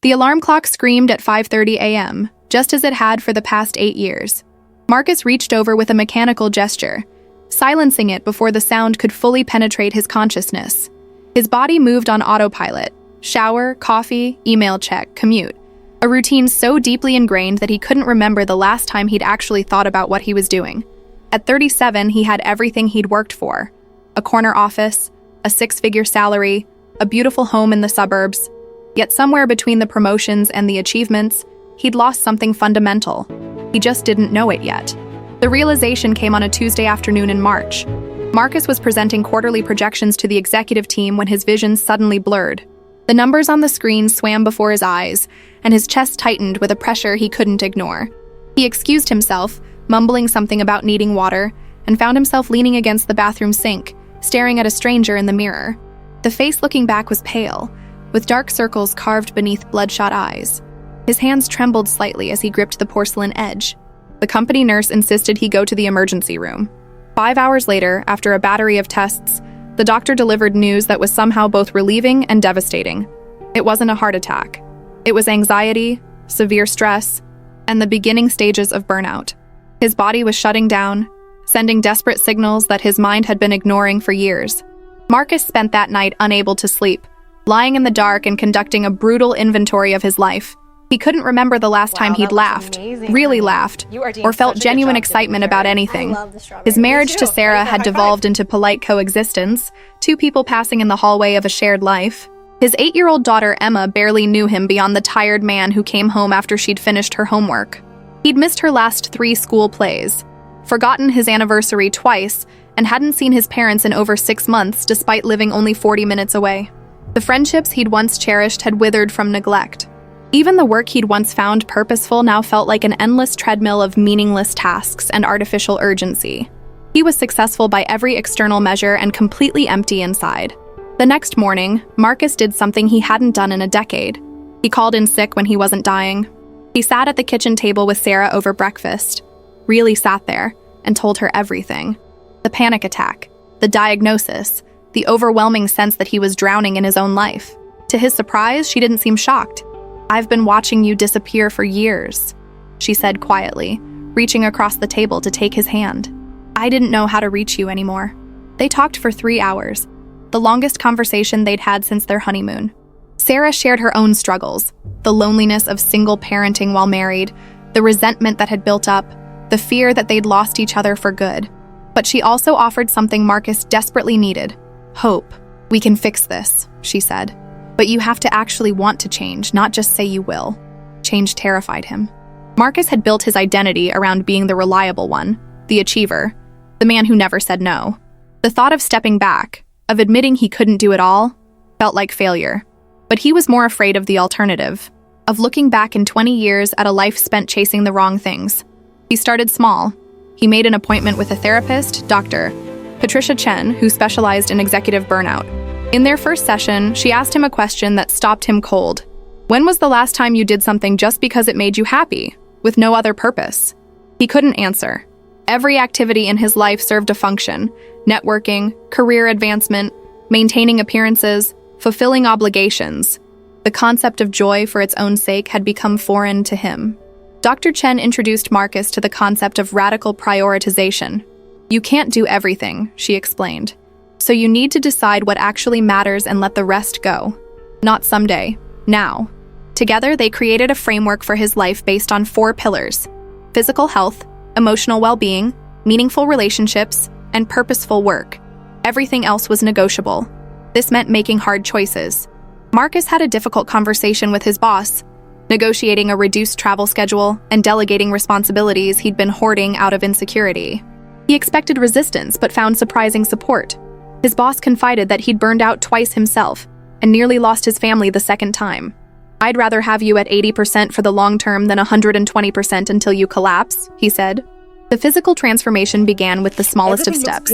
The alarm clock screamed at 5:30 a.m., just as it had for the past 8 years. Marcus reached over with a mechanical gesture, silencing it before the sound could fully penetrate his consciousness. His body moved on autopilot: shower, coffee, email check, commute. A routine so deeply ingrained that he couldn't remember the last time he'd actually thought about what he was doing. At 37, he had everything he'd worked for: a corner office, a 6-figure salary, a beautiful home in the suburbs. Yet somewhere between the promotions and the achievements, he'd lost something fundamental. He just didn't know it yet. The realization came on a Tuesday afternoon in March. Marcus was presenting quarterly projections to the executive team when his vision suddenly blurred. The numbers on the screen swam before his eyes, and his chest tightened with a pressure he couldn't ignore. He excused himself, mumbling something about needing water, and found himself leaning against the bathroom sink, staring at a stranger in the mirror. The face looking back was pale, with dark circles carved beneath bloodshot eyes. His hands trembled slightly as he gripped the porcelain edge. The company nurse insisted he go to the emergency room. 5 hours later, after a battery of tests, the doctor delivered news that was somehow both relieving and devastating. It wasn't a heart attack. It was anxiety, severe stress, and the beginning stages of burnout. His body was shutting down, sending desperate signals that his mind had been ignoring for years. Marcus spent that night unable to sleep, lying in the dark and conducting a brutal inventory of his life. He couldn't remember the last time he'd laughed, really laughed, or felt genuine excitement about anything. His marriage to Sarah had devolved into polite coexistence, 2 people passing in the hallway of a shared life. His 8-year-old daughter Emma barely knew him beyond the tired man who came home after she'd finished her homework. He'd missed her last 3 school plays, forgotten his anniversary twice, and hadn't seen his parents in over 6 months despite living only 40 minutes away. The friendships he'd once cherished had withered from neglect. Even the work he'd once found purposeful now felt like an endless treadmill of meaningless tasks and artificial urgency. He was successful by every external measure and completely empty inside. The next morning, Marcus did something he hadn't done in a decade. He called in sick when he wasn't dying. He sat at the kitchen table with Sarah over breakfast, really sat there, and told her everything. The panic attack, the diagnosis, the overwhelming sense that he was drowning in his own life. To his surprise, she didn't seem shocked. "I've been watching you disappear for years," she said quietly, reaching across the table to take his hand. "I didn't know how to reach you anymore." They talked for 3 hours, the longest conversation they'd had since their honeymoon. Sarah shared her own struggles, the loneliness of single parenting while married, the resentment that had built up, the fear that they'd lost each other for good. But she also offered something Marcus desperately needed: hope. "We can fix this," she said. "But you have to actually want to change, not just say you will." Change terrified him. Marcus had built his identity around being the reliable one, the achiever, the man who never said no. The thought of stepping back, of admitting he couldn't do it all, felt like failure. But he was more afraid of the alternative, of looking back in 20 years at a life spent chasing the wrong things. He started small. He made an appointment with a therapist, Dr. Patricia Chen, who specialized in executive burnout. In their first session, she asked him a question that stopped him cold. "When was the last time you did something just because it made you happy, with no other purpose?" He couldn't answer. Every activity in his life served a function: networking, career advancement, maintaining appearances, fulfilling obligations. The concept of joy for its own sake had become foreign to him. Dr. Chen introduced Marcus to the concept of radical prioritization. "You can't do everything," she explained. "So you need to decide what actually matters and let the rest go. Not someday, now." Together, they created a framework for his life based on 4 pillars: physical health, emotional well-being, meaningful relationships, and purposeful work. Everything else was negotiable. This meant making hard choices. Marcus had a difficult conversation with his boss, negotiating a reduced travel schedule and delegating responsibilities he'd been hoarding out of insecurity. He expected resistance but found surprising support. His boss confided that he'd burned out twice himself and nearly lost his family the second time. "I'd rather have you at 80% for the long term than 120% until you collapse," he said. The physical transformation began with the smallest of steps.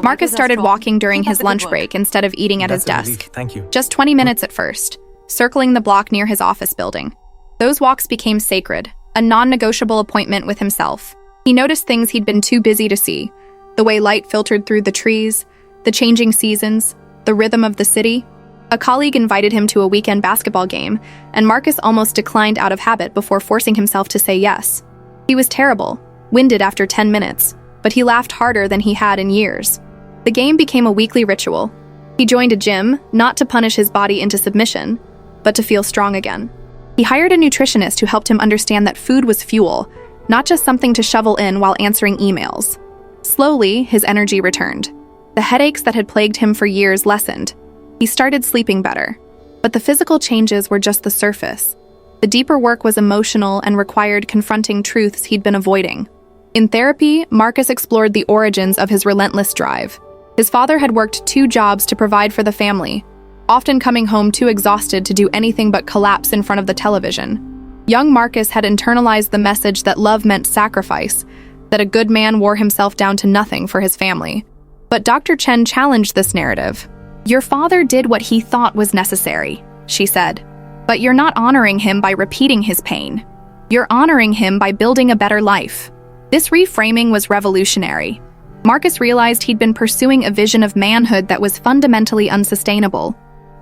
Marcus started walking during his lunch break instead of eating at his desk. Thank you. Just 20 minutes at first, circling the block near his office building. Those walks became sacred, a non-negotiable appointment with himself. He noticed things he'd been too busy to see: the way light filtered through the trees, the changing seasons, the rhythm of the city. A colleague invited him to a weekend basketball game, and Marcus almost declined out of habit before forcing himself to say yes. He was terrible, winded after 10 minutes, but he laughed harder than he had in years. The game became a weekly ritual. He joined a gym, not to punish his body into submission, but to feel strong again. He hired a nutritionist who helped him understand that food was fuel, not just something to shovel in while answering emails. Slowly, his energy returned. The headaches that had plagued him for years lessened. He started sleeping better. But the physical changes were just the surface. The deeper work was emotional and required confronting truths he'd been avoiding. In therapy, Marcus explored the origins of his relentless drive. His father had worked 2 jobs to provide for the family, often coming home too exhausted to do anything but collapse in front of the television. Young Marcus had internalized the message that love meant sacrifice, that a good man wore himself down to nothing for his family. But Dr. Chen challenged this narrative. "Your father did what he thought was necessary," she said. "But you're not honoring him by repeating his pain. You're honoring him by building a better life." This reframing was revolutionary. Marcus realized he'd been pursuing a vision of manhood that was fundamentally unsustainable,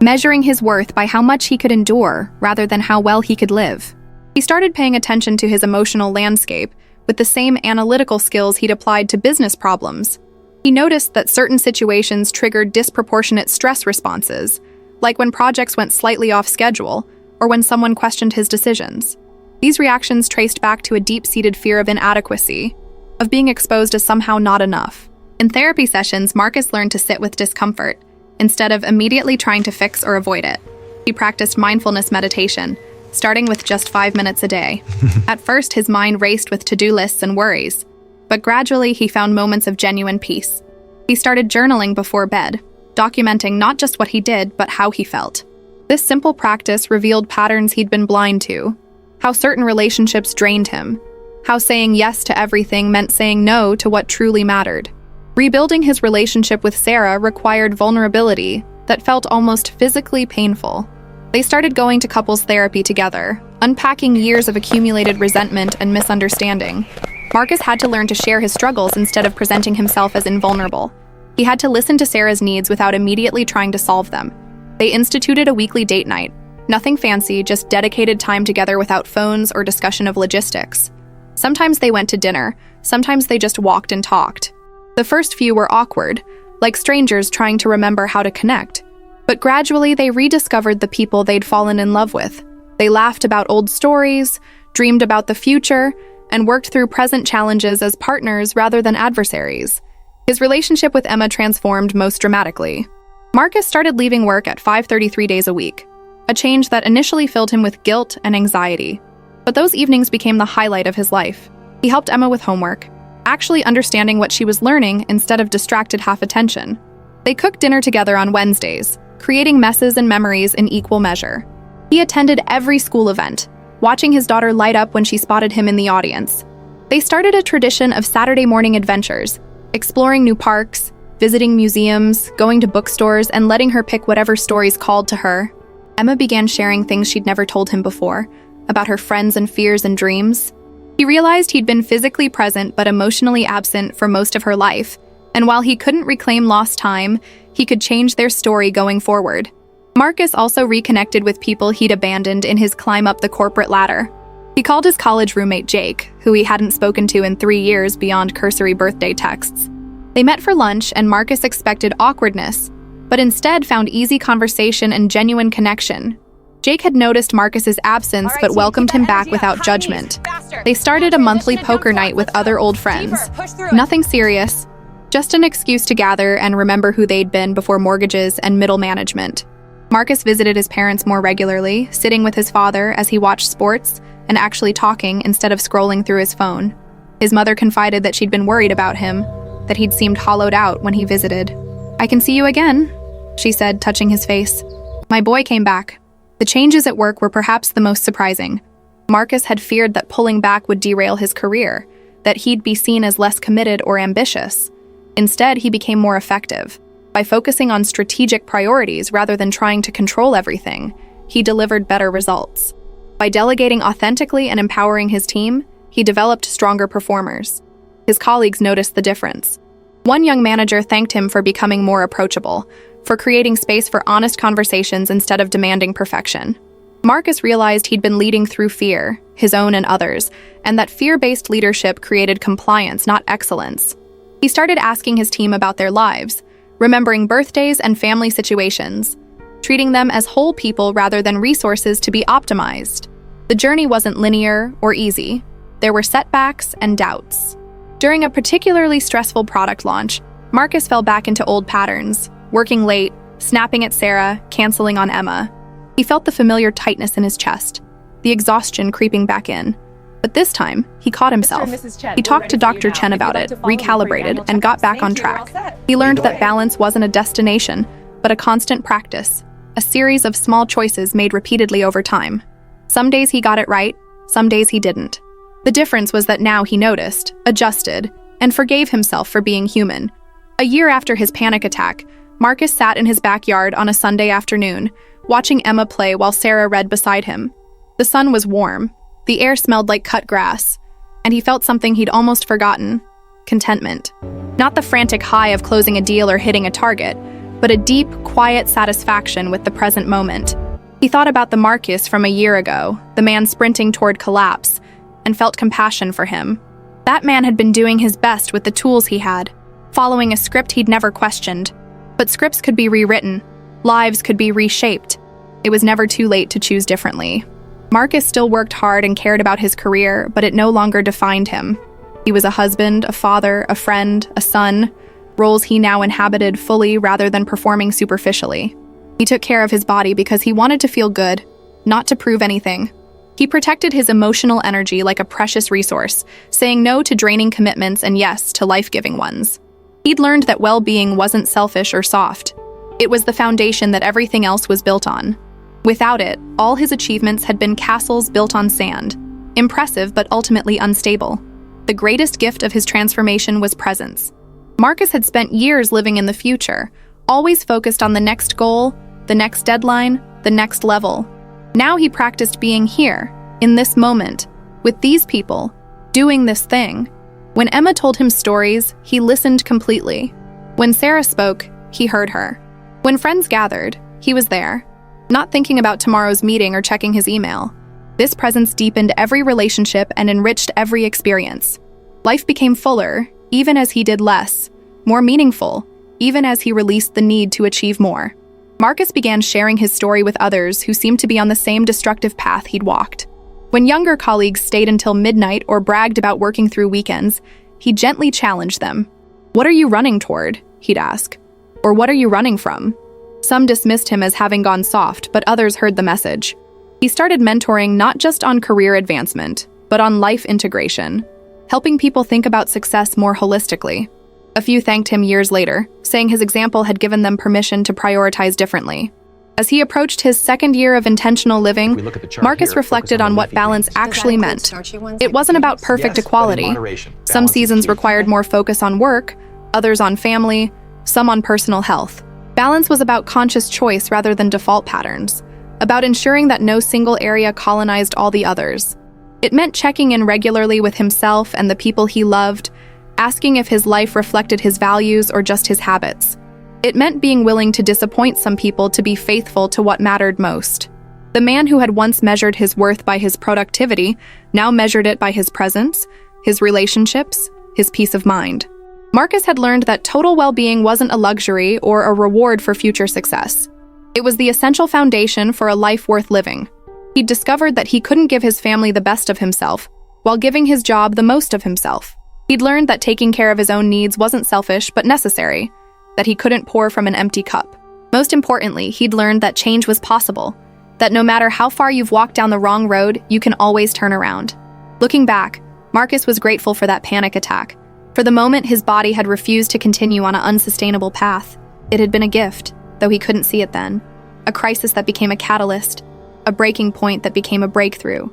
measuring his worth by how much he could endure rather than how well he could live. He started paying attention to his emotional landscape with the same analytical skills he'd applied to business problems. He noticed that certain situations triggered disproportionate stress responses, like when projects went slightly off schedule or when someone questioned his decisions. These reactions traced back to a deep-seated fear of inadequacy, of being exposed as somehow not enough. In therapy sessions, Marcus learned to sit with discomfort, instead of immediately trying to fix or avoid it. He practiced mindfulness meditation, starting with just 5 minutes a day. At first, his mind raced with to-do lists and worries, but gradually he found moments of genuine peace. He started journaling before bed, documenting not just what he did, but how he felt. This simple practice revealed patterns he'd been blind to, how certain relationships drained him, how saying yes to everything meant saying no to what truly mattered. Rebuilding his relationship with Sarah required vulnerability that felt almost physically painful. They started going to couples therapy together, unpacking years of accumulated resentment and misunderstanding. Marcus had to learn to share his struggles instead of presenting himself as invulnerable. He had to listen to Sarah's needs without immediately trying to solve them. They instituted a weekly date night. Nothing fancy, just dedicated time together without phones or discussion of logistics. Sometimes they went to dinner, sometimes they just walked and talked. The first few were awkward, like strangers trying to remember how to connect. But gradually they rediscovered the people they'd fallen in love with. They laughed about old stories, dreamed about the future, and worked through present challenges as partners rather than adversaries. His relationship with Emma transformed most dramatically. Marcus started leaving work at 5:33 days a week, a change that initially filled him with guilt and anxiety. But those evenings became the highlight of his life. He helped Emma with homework, actually understanding what she was learning instead of distracted half-attention. They cooked dinner together on Wednesdays, creating messes and memories in equal measure. He attended every school event, watching his daughter light up when she spotted him in the audience. They started a tradition of Saturday morning adventures, exploring new parks, visiting museums, going to bookstores, and letting her pick whatever stories called to her. Emma began sharing things she'd never told him before, about her friends and fears and dreams. He realized he'd been physically present but emotionally absent for most of her life, and while he couldn't reclaim lost time, he could change their story going forward. Marcus also reconnected with people he'd abandoned in his climb up the corporate ladder. He called his college roommate Jake, who he hadn't spoken to in 3 years beyond cursory birthday texts. They met for lunch, and Marcus expected awkwardness, but instead found easy conversation and genuine connection. Jake had noticed Marcus's absence but welcomed him back without judgment. They started a monthly poker night with other old friends. Nothing serious, just an excuse to gather and remember who they'd been before mortgages and middle management. Marcus visited his parents more regularly, sitting with his father as he watched sports and actually talking instead of scrolling through his phone. His mother confided that she'd been worried about him, that he'd seemed hollowed out when he visited. "I can see you again," she said, touching his face. "My boy came back." The changes at work were perhaps the most surprising. Marcus had feared that pulling back would derail his career, that he'd be seen as less committed or ambitious. Instead, he became more effective. By focusing on strategic priorities rather than trying to control everything, he delivered better results. By delegating authentically and empowering his team, he developed stronger performers. His colleagues noticed the difference. One young manager thanked him for becoming more approachable, for creating space for honest conversations instead of demanding perfection. Marcus realized he'd been leading through fear, his own and others, and that fear-based leadership created compliance, not excellence. He started asking his team about their lives, remembering birthdays and family situations, treating them as whole people rather than resources to be optimized. The journey wasn't linear or easy. There were setbacks and doubts. During a particularly stressful product launch, Marcus fell back into old patterns, working late, snapping at Sarah, canceling on Emma. He felt the familiar tightness in his chest, the exhaustion creeping back in. But this time, he caught himself. He talked to Dr. Chen about it, recalibrated, and got back on track. He learned that balance wasn't a destination, but a constant practice, a series of small choices made repeatedly over time. Some days he got it right, some days he didn't. The difference was that now he noticed, adjusted, and forgave himself for being human. A year after his panic attack, Marcus sat in his backyard on a Sunday afternoon, watching Emma play while Sarah read beside him. The sun was warm, the air smelled like cut grass, and he felt something he'd almost forgotten: contentment. Not the frantic high of closing a deal or hitting a target, but a deep, quiet satisfaction with the present moment. He thought about the Marcus from a year ago, the man sprinting toward collapse, and felt compassion for him. That man had been doing his best with the tools he had, following a script he'd never questioned. But scripts could be rewritten, lives could be reshaped. It was never too late to choose differently. Marcus still worked hard and cared about his career, but it no longer defined him. He was a husband, a father, a friend, a son, roles he now inhabited fully rather than performing superficially. He took care of his body because he wanted to feel good, not to prove anything. He protected his emotional energy like a precious resource, saying no to draining commitments and yes to life-giving ones. He'd learned that well-being wasn't selfish or soft. It was the foundation that everything else was built on. Without it, all his achievements had been castles built on sand, impressive but ultimately unstable. The greatest gift of his transformation was presence. Marcus had spent years living in the future, always focused on the next goal, the next deadline, the next level. Now he practiced being here, in this moment, with these people, doing this thing. When Emma told him stories, he listened completely. When Sarah spoke, he heard her. When friends gathered, he was there, not thinking about tomorrow's meeting or checking his email. This presence deepened every relationship and enriched every experience. Life became fuller, even as he did less, more meaningful, even as he released the need to achieve more. Marcus began sharing his story with others who seemed to be on the same destructive path he'd walked. When younger colleagues stayed until midnight or bragged about working through weekends, he gently challenged them. "What are you running toward?" he'd ask. Or "What are you running from?" Some dismissed him as having gone soft, but others heard the message. He started mentoring not just on career advancement, but on life integration, helping people think about success more holistically. A few thanked him years later, saying his example had given them permission to prioritize differently. As he approached his second year of intentional living, Marcus reflected on what balance actually meant. It wasn't about perfect equality. Some seasons required more focus on work, others on family, some on personal health. Balance was about conscious choice rather than default patterns, about ensuring that no single area colonized all the others. It meant checking in regularly with himself and the people he loved, asking if his life reflected his values or just his habits. It meant being willing to disappoint some people to be faithful to what mattered most. The man who had once measured his worth by his productivity now measured it by his presence, his relationships, his peace of mind. Marcus had learned that total well-being wasn't a luxury or a reward for future success. It was the essential foundation for a life worth living. He'd discovered that he couldn't give his family the best of himself, while giving his job the most of himself. He'd learned that taking care of his own needs wasn't selfish but necessary, that he couldn't pour from an empty cup. Most importantly, he'd learned that change was possible, that no matter how far you've walked down the wrong road, you can always turn around. Looking back, Marcus was grateful for that panic attack. For the moment his body had refused to continue on an unsustainable path, it had been a gift, though he couldn't see it then. A crisis that became a catalyst, a breaking point that became a breakthrough.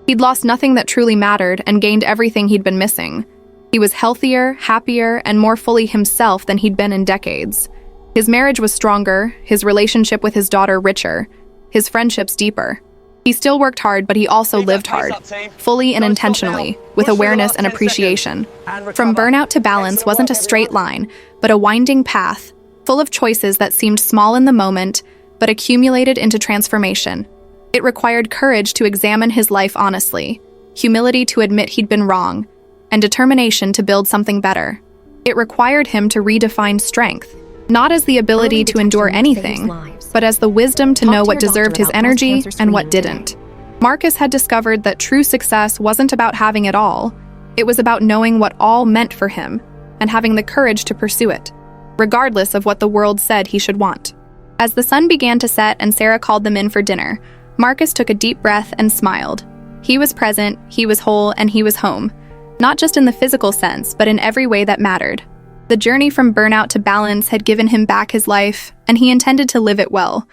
He'd lost nothing that truly mattered and gained everything he'd been missing. He was healthier, happier, and more fully himself than he'd been in decades. His marriage was stronger, his relationship with his daughter richer, his friendships deeper. He still worked hard, but he also lived hard, fully and intentionally, with awareness and appreciation. From burnout to balance wasn't a straight line, but a winding path, full of choices that seemed small in the moment, but accumulated into transformation. It required courage to examine his life honestly, humility to admit he'd been wrong, and determination to build something better. It required him to redefine strength, not as the ability to endure anything, but as the wisdom to know what deserved his energy and what didn't. Marcus had discovered that true success wasn't about having it all. It was about knowing what all meant for him and having the courage to pursue it, regardless of what the world said he should want. As the sun began to set and Sarah called them in for dinner, Marcus took a deep breath and smiled. He was present, he was whole, and he was home. Not just in the physical sense, but in every way that mattered. The journey from burnout to balance had given him back his life, and he intended to live it well,